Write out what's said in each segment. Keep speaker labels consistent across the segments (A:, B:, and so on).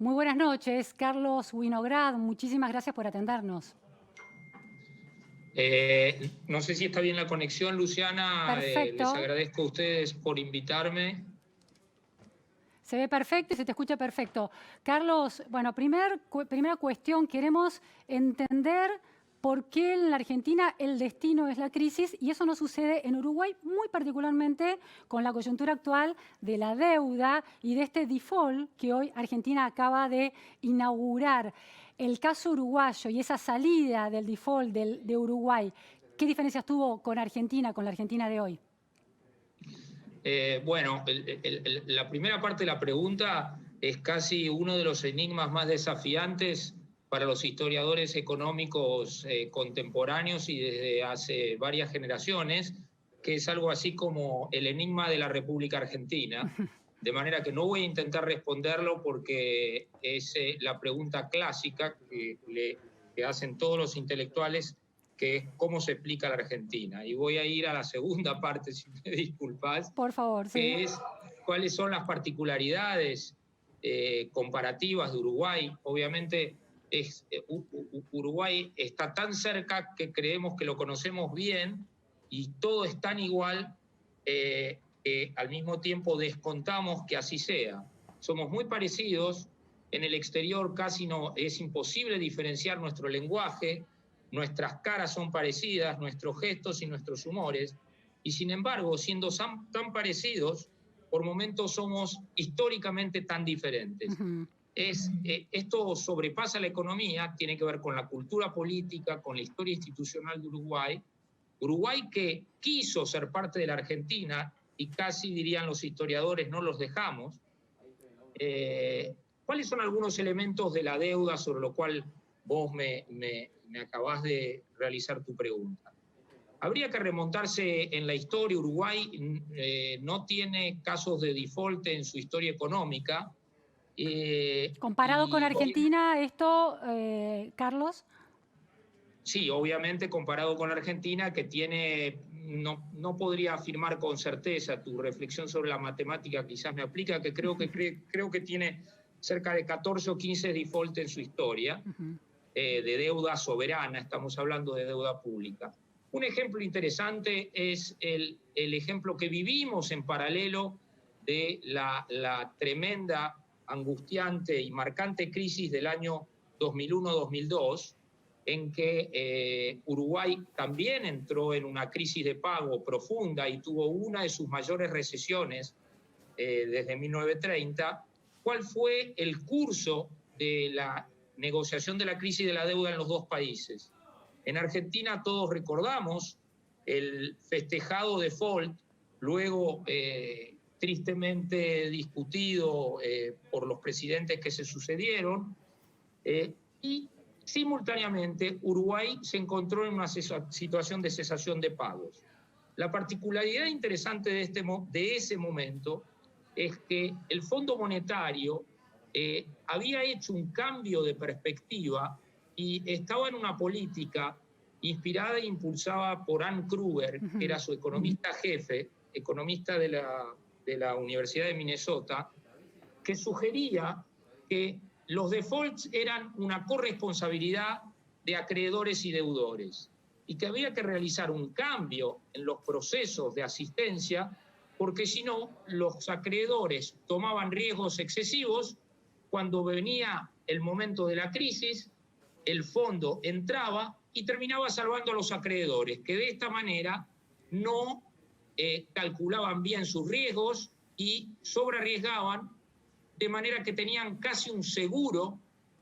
A: Muy buenas noches, Carlos Winograd. Muchísimas gracias por atendernos.
B: No sé si está bien la conexión, Luciana.
A: Perfecto.
B: Les agradezco a ustedes por invitarme.
A: Se ve perfecto y se te escucha perfecto. Carlos, bueno, primera cuestión, queremos entender por qué en la Argentina el destino es la crisis y eso no sucede en Uruguay, muy particularmente con la coyuntura actual de la deuda y de este default que hoy Argentina acaba de inaugurar. El caso uruguayo y esa salida del default de Uruguay, ¿qué diferencias tuvo con Argentina, con la Argentina de hoy?
B: Bueno, la primera parte de la pregunta es casi uno de los enigmas más desafiantes para los historiadores económicos contemporáneos y desde hace varias generaciones, que es algo así como el enigma de la República Argentina. De manera que no voy a intentar responderlo porque es la pregunta clásica que hacen todos los intelectuales, que es cómo se explica la Argentina. Y voy a ir a la segunda parte, si me disculpas.
A: Por favor, sí.
B: Que es cuáles son las particularidades comparativas de Uruguay. Obviamente Uruguay está tan cerca que creemos que lo conocemos bien y todo es tan igual que al mismo tiempo descontamos que así sea. Somos muy parecidos, en el exterior casi no es imposible diferenciar nuestro lenguaje, nuestras caras son parecidas, nuestros gestos y nuestros humores, y sin embargo, siendo tan parecidos, por momentos somos históricamente tan diferentes. Esto sobrepasa la economía, tiene que ver con la cultura política, con la historia institucional de Uruguay. Uruguay que quiso ser parte de la Argentina, y casi dirían los historiadores, no los dejamos. ¿Cuáles son algunos elementos de la deuda sobre lo cual vos me acabás de realizar tu pregunta? Habría que remontarse en la historia. Uruguay no tiene casos de default en su historia económica.
A: Comparado con Argentina, esto, Carlos.
B: Sí, obviamente comparado con Argentina, que tiene, no podría afirmar con certeza, tu reflexión sobre la matemática quizás me aplica, que creo que tiene cerca de 14 o 15 default en su historia, de deuda soberana, estamos hablando de deuda pública. Un ejemplo interesante es el ejemplo que vivimos en paralelo de la tremenda, angustiante y marcante crisis del año 2001-2002, en que Uruguay también entró en una crisis de pago profunda y tuvo una de sus mayores recesiones desde 1930. ¿Cuál fue el curso de la negociación de la crisis de la deuda en los dos países? En Argentina todos recordamos el festejado default, luego tristemente discutido por los presidentes que se sucedieron, y simultáneamente Uruguay se encontró en una situación de cesación de pagos. La particularidad interesante de ese momento es que el Fondo Monetario había hecho un cambio de perspectiva y estaba en una política inspirada e impulsada por Ann Kruger, que era su economista jefe, economista de la Universidad de Minnesota, que sugería que los defaults eran una corresponsabilidad de acreedores y deudores y que había que realizar un cambio en los procesos de asistencia, porque si no, los acreedores tomaban riesgos excesivos. Cuando venía el momento de la crisis, el fondo entraba y terminaba salvando a los acreedores, que de esta manera no calculaban bien sus riesgos y sobrearriesgaban, de manera que tenían casi un seguro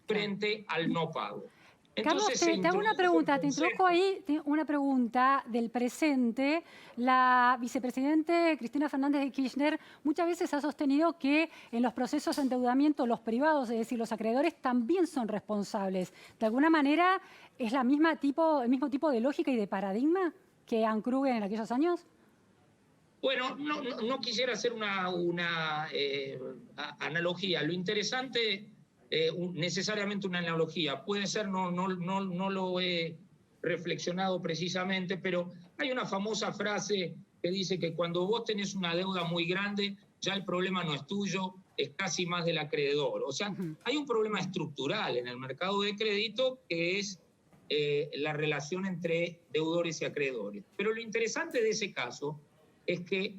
B: frente al no pago.
A: Entonces, Carlos, te hago una pregunta, te introdujo ahí una pregunta del presente. La vicepresidente Cristina Fernández de Kirchner muchas veces ha sostenido que en los procesos de endeudamiento los privados, es decir, los acreedores, también son responsables. ¿De alguna manera es el mismo tipo de lógica y de paradigma que Ann Kruger en aquellos años?
B: Bueno, no quisiera hacer una analogía. Lo interesante, necesariamente una analogía, puede ser, no lo he reflexionado precisamente, pero hay una famosa frase que dice que cuando vos tenés una deuda muy grande, ya el problema no es tuyo, es casi más del acreedor. O sea, hay un problema estructural en el mercado de crédito que es la relación entre deudores y acreedores. Pero lo interesante de ese caso es que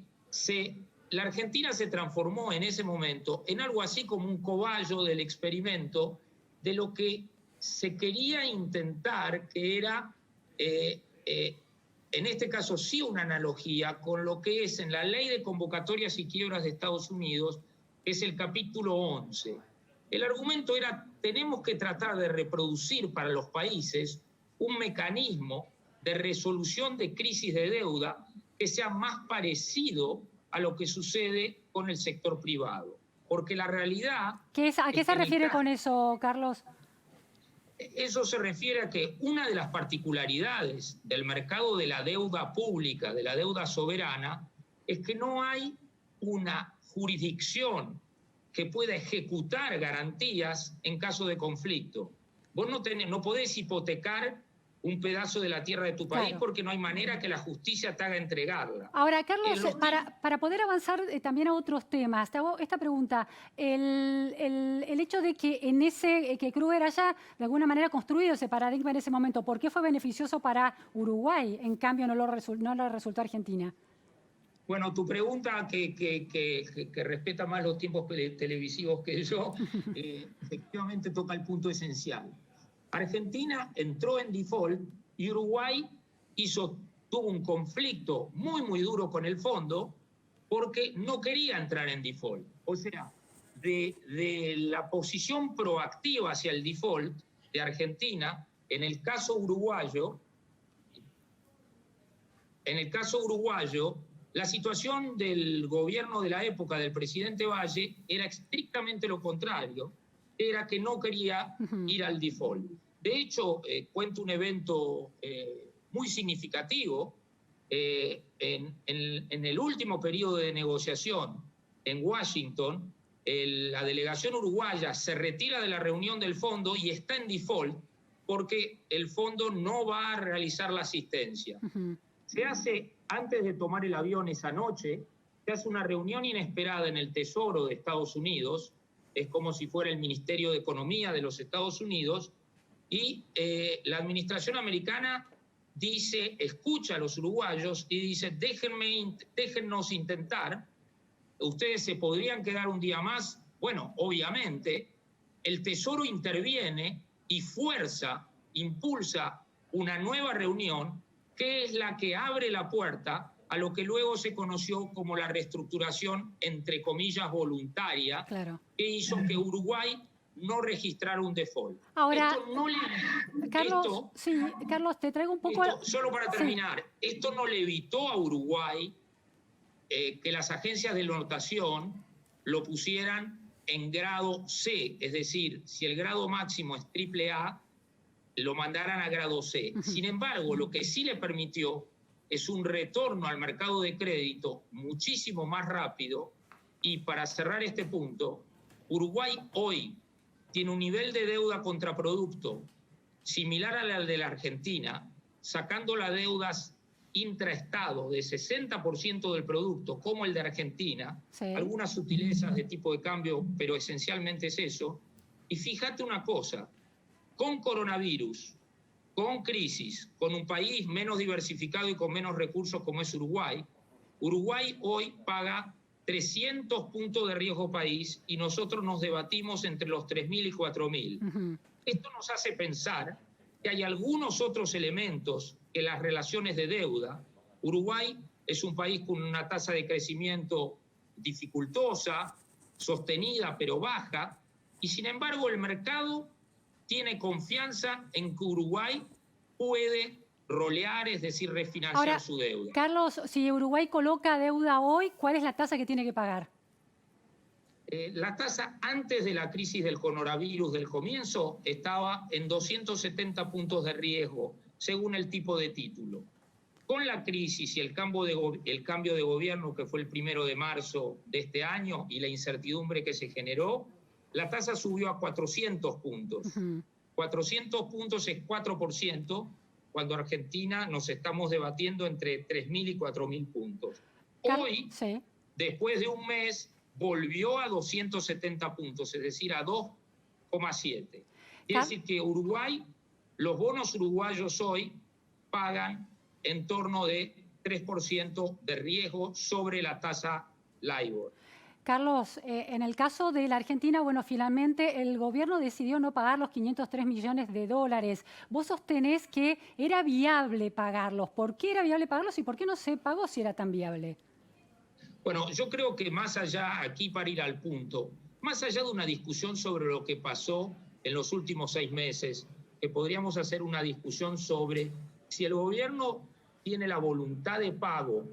B: la Argentina se transformó en ese momento en algo así como un cobayo del experimento de lo que se quería intentar, que era, en este caso sí una analogía con lo que es en la Ley de Convocatorias y Quiebras de Estados Unidos, que es el capítulo 11. El argumento era, tenemos que tratar de reproducir para los países un mecanismo de resolución de crisis de deuda que sea más parecido a lo que sucede con el sector privado. Porque la realidad...
A: ¿A qué se refiere con eso, Carlos?
B: Eso se refiere a que una de las particularidades del mercado de la deuda pública, de la deuda soberana, es que no hay una jurisdicción que pueda ejecutar garantías en caso de conflicto. Vos no podés hipotecar un pedazo de la tierra de tu país, claro, porque no hay manera que la justicia te haga entregarla.
A: Ahora, Carlos, para poder avanzar también a otros temas, te hago esta pregunta. El hecho de que que Kruger haya de alguna manera construido ese paradigma en ese momento, ¿por qué fue beneficioso para Uruguay? En cambio, no le resultó a Argentina.
B: Bueno, tu pregunta, que respeta más los tiempos televisivos que yo, efectivamente toca el punto esencial. Argentina entró en default y Uruguay tuvo un conflicto muy, muy duro con el fondo porque no quería entrar en default. O sea, de la posición proactiva hacia el default de Argentina, en el caso uruguayo, la situación del gobierno de la época del presidente Valle era estrictamente lo contrario, era que no quería ir al default. De hecho, cuento un evento muy significativo. En el último periodo de negociación en Washington, la delegación uruguaya se retira de la reunión del fondo y está en default porque el fondo no va a realizar la asistencia. Se hace, antes de tomar el avión esa noche, se hace una reunión inesperada en el Tesoro de Estados Unidos, es como si fuera el Ministerio de Economía de los Estados Unidos, y la administración americana escucha a los uruguayos y dice, déjennos intentar, ustedes se podrían quedar un día más. Bueno, obviamente, el Tesoro interviene y impulsa una nueva reunión que es la que abre la puerta a lo que luego se conoció como la reestructuración, entre comillas, voluntaria, claro, que hizo que Uruguay no registrara un default.
A: Ahora, Carlos, te traigo un poco...
B: Solo para terminar, esto no le evitó a Uruguay que las agencias de notación lo pusieran en grado C, es decir, si el grado máximo es AAA, lo mandaran a grado C. Sin embargo, lo que sí le permitió es un retorno al mercado de crédito muchísimo más rápido. Y para cerrar este punto, Uruguay hoy tiene un nivel de deuda contra producto similar al de la Argentina, sacando las deudas intraestado de 60% del producto, como el de Argentina, algunas sutilezas de tipo de cambio, pero esencialmente es eso. Y fíjate una cosa, con coronavirus, con crisis, con un país menos diversificado y con menos recursos como es Uruguay, Uruguay hoy paga 300 puntos de riesgo país y nosotros nos debatimos entre los 3.000 y 4.000. Esto nos hace pensar que hay algunos otros elementos que las relaciones de deuda. Uruguay es un país con una tasa de crecimiento dificultosa, sostenida pero baja, y sin embargo el mercado tiene confianza en que Uruguay puede rolear, es decir, refinanciar su deuda.
A: Carlos, si Uruguay coloca deuda hoy, ¿cuál es la tasa que tiene que pagar?
B: La tasa antes de la crisis del coronavirus del comienzo estaba en 270 puntos de riesgo, según el tipo de título. Con la crisis y el cambio de gobierno, que fue el 1 de marzo de este año, y la incertidumbre que se generó, la tasa subió a 400 puntos. 400 puntos es 4%, cuando Argentina nos estamos debatiendo entre 3.000 y 4.000 puntos. Hoy, después de un mes, volvió a 270 puntos, es decir, a 2,7. Quiere decir que Uruguay, los bonos uruguayos hoy pagan en torno de 3% de riesgo sobre la tasa LIBOR.
A: Carlos, en el caso de la Argentina, bueno, finalmente el gobierno decidió no pagar los 503 millones de dólares. Vos sostenés que era viable pagarlos. ¿Por qué era viable pagarlos y por qué no se pagó si era tan viable?
B: Bueno, yo creo que más allá, aquí para ir al punto, más allá de una discusión sobre lo que pasó en los últimos 6 meses, que podríamos hacer una discusión sobre si el gobierno tiene la voluntad de pago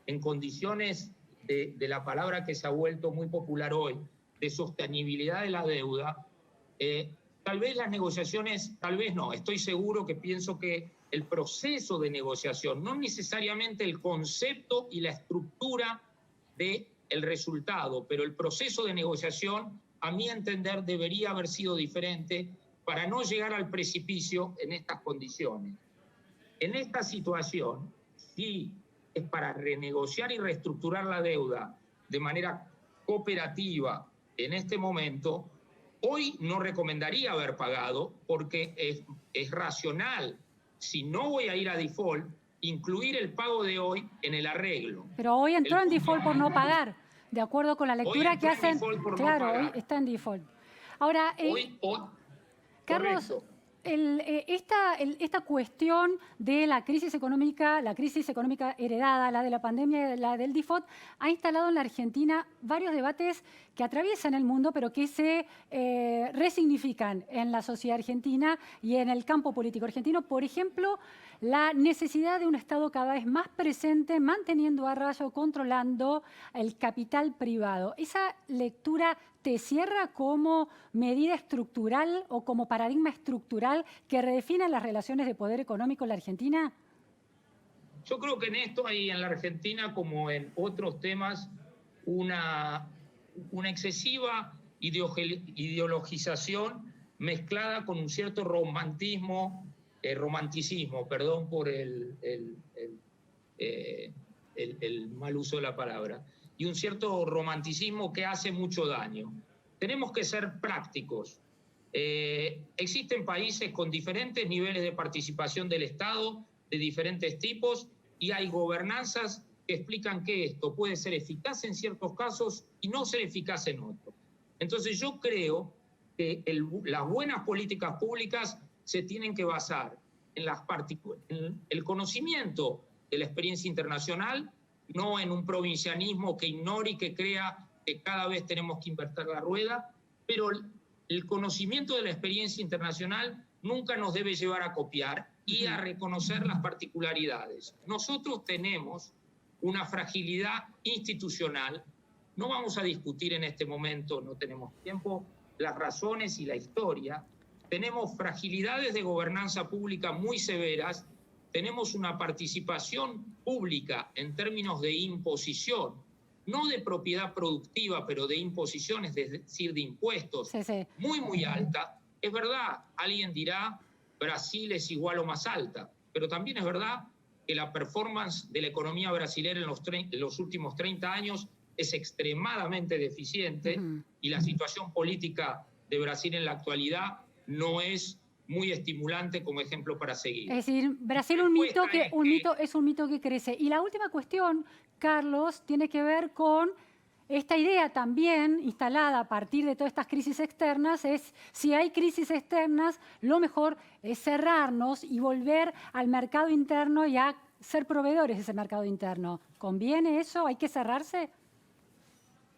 B: en condiciones de la palabra que se ha vuelto muy popular hoy, de sostenibilidad de la deuda, tal vez las negociaciones, tal vez no, estoy seguro que pienso que el proceso de negociación, no necesariamente el concepto y la estructura del resultado, pero el proceso de negociación, a mi entender, debería haber sido diferente para no llegar al precipicio en estas condiciones. En esta situación, sí es para renegociar y reestructurar la deuda de manera cooperativa en este momento, hoy no recomendaría haber pagado porque es racional, si no voy a ir a default, incluir el pago de hoy en el arreglo.
A: Pero hoy entró en default por no pagar, de acuerdo con la lectura que hacen. Claro, hoy está en default. Ahora, Carlos, esta cuestión de la crisis económica heredada, la de la pandemia, la del default, ha instalado en la Argentina varios debates que atraviesan el mundo, pero que se resignifican en la sociedad argentina y en el campo político argentino. Por ejemplo, la necesidad de un Estado cada vez más presente, manteniendo a raya o controlando el capital privado. ¿Esa lectura te cierra como medida estructural o como paradigma estructural que redefine las relaciones de poder económico en la Argentina?
B: Yo creo que en esto hay en la Argentina, como en otros temas, una excesiva ideologización mezclada con un cierto romanticismo, perdón por el mal uso de la palabra, y un cierto romanticismo que hace mucho daño. Tenemos que ser prácticos. Existen países con diferentes niveles de participación del Estado, de diferentes tipos, y hay gobernanzas que explican que esto puede ser eficaz en ciertos casos y no ser eficaz en otros. Entonces yo creo que las buenas políticas públicas se tienen que basar en el conocimiento de la experiencia internacional, no en un provincianismo que ignore y que crea que cada vez tenemos que invertir la rueda, pero el conocimiento de la experiencia internacional nunca nos debe llevar a copiar y a reconocer las particularidades. Nosotros tenemos una fragilidad institucional, no vamos a discutir en este momento, no tenemos tiempo, las razones y la historia, tenemos fragilidades de gobernanza pública muy severas, tenemos una participación pública en términos de imposición, no de propiedad productiva, pero de imposiciones, es decir, de impuestos, muy alta. Es verdad, alguien dirá, Brasil es igual o más alta, pero también es verdad que la performance de la economía brasileña en los últimos 30 años es extremadamente deficiente y la situación política de Brasil en la actualidad no es muy estimulante como ejemplo para seguir.
A: Es decir, Brasil es un mito que crece. Y la última cuestión, Carlos, tiene que ver con esta idea también instalada a partir de todas estas crisis externas, es si hay crisis externas, lo mejor es cerrarnos y volver al mercado interno y a ser proveedores de ese mercado interno. ¿Conviene eso? ¿Hay que cerrarse?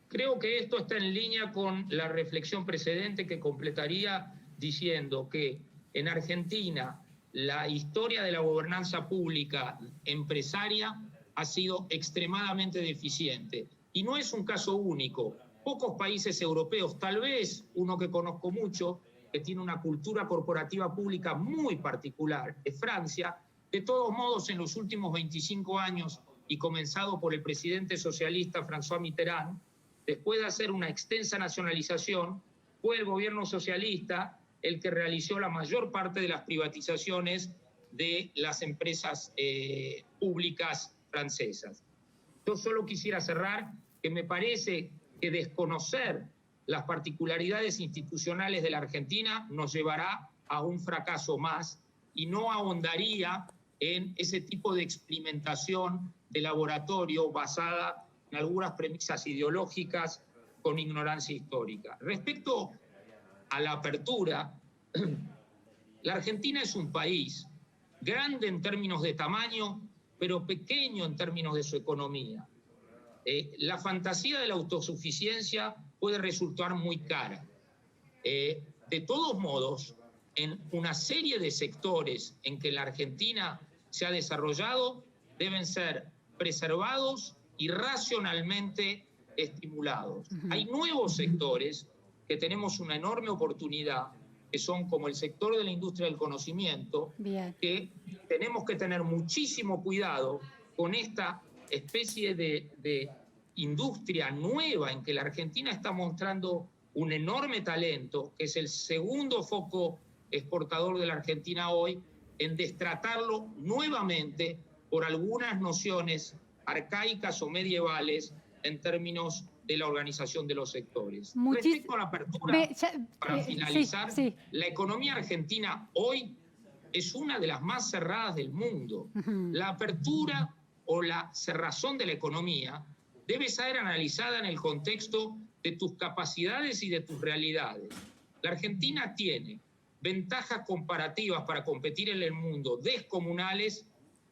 B: Creo que esto está en línea con la reflexión precedente que completaría diciendo que en Argentina la historia de la gobernanza pública empresaria ha sido extremadamente deficiente. Y no es un caso único. Pocos países europeos, tal vez uno que conozco mucho, que tiene una cultura corporativa pública muy particular, es Francia. De todos modos, en los últimos 25 años, y comenzado por el presidente socialista François Mitterrand, después de hacer una extensa nacionalización, fue el gobierno socialista el que realizó la mayor parte de las privatizaciones de las empresas públicas francesas. Yo solo quisiera cerrar que me parece que desconocer las particularidades institucionales de la Argentina nos llevará a un fracaso más y no ahondaría en ese tipo de experimentación de laboratorio basada en algunas premisas ideológicas con ignorancia histórica. Respecto a la apertura, la Argentina es un país grande en términos de tamaño, pero pequeño en términos de su economía. La fantasía de la autosuficiencia puede resultar muy cara. De todos modos, en una serie de sectores en que la Argentina se ha desarrollado, deben ser preservados y racionalmente estimulados. Hay nuevos sectores que tenemos una enorme oportunidad, que son como el sector de la industria del conocimiento, que tenemos que tener muchísimo cuidado con esta especie de industria nueva en que la Argentina está mostrando un enorme talento, que es el segundo foco exportador de la Argentina hoy, en destratarlo nuevamente por algunas nociones arcaicas o medievales en términos de la organización de los sectores. Respecto a la apertura, para finalizar, la economía argentina hoy es una de las más cerradas del mundo. La apertura o la cerrazón de la economía debe ser analizada en el contexto de tus capacidades y de tus realidades. La Argentina tiene ventajas comparativas para competir en el mundo descomunales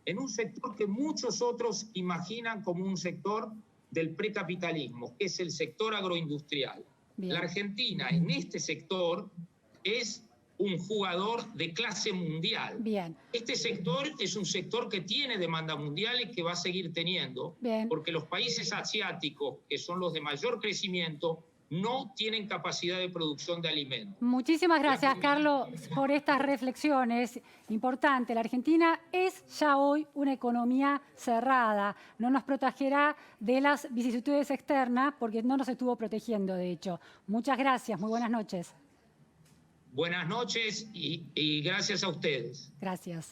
B: en un sector que muchos otros imaginan como un sector del precapitalismo, que es el sector agroindustrial. La Argentina en este sector es un jugador de clase mundial. Este sector es un sector que tiene demanda mundial y que va a seguir teniendo, porque los países asiáticos, que son los de mayor crecimiento, no tienen capacidad de producción de alimentos.
A: Muchísimas gracias, Carlos, por estas reflexiones. Importante, la Argentina es ya hoy una economía cerrada. No nos protegerá de las vicisitudes externas porque no nos estuvo protegiendo, de hecho. Muchas gracias, muy buenas noches.
B: Buenas noches y gracias a ustedes.
A: Gracias.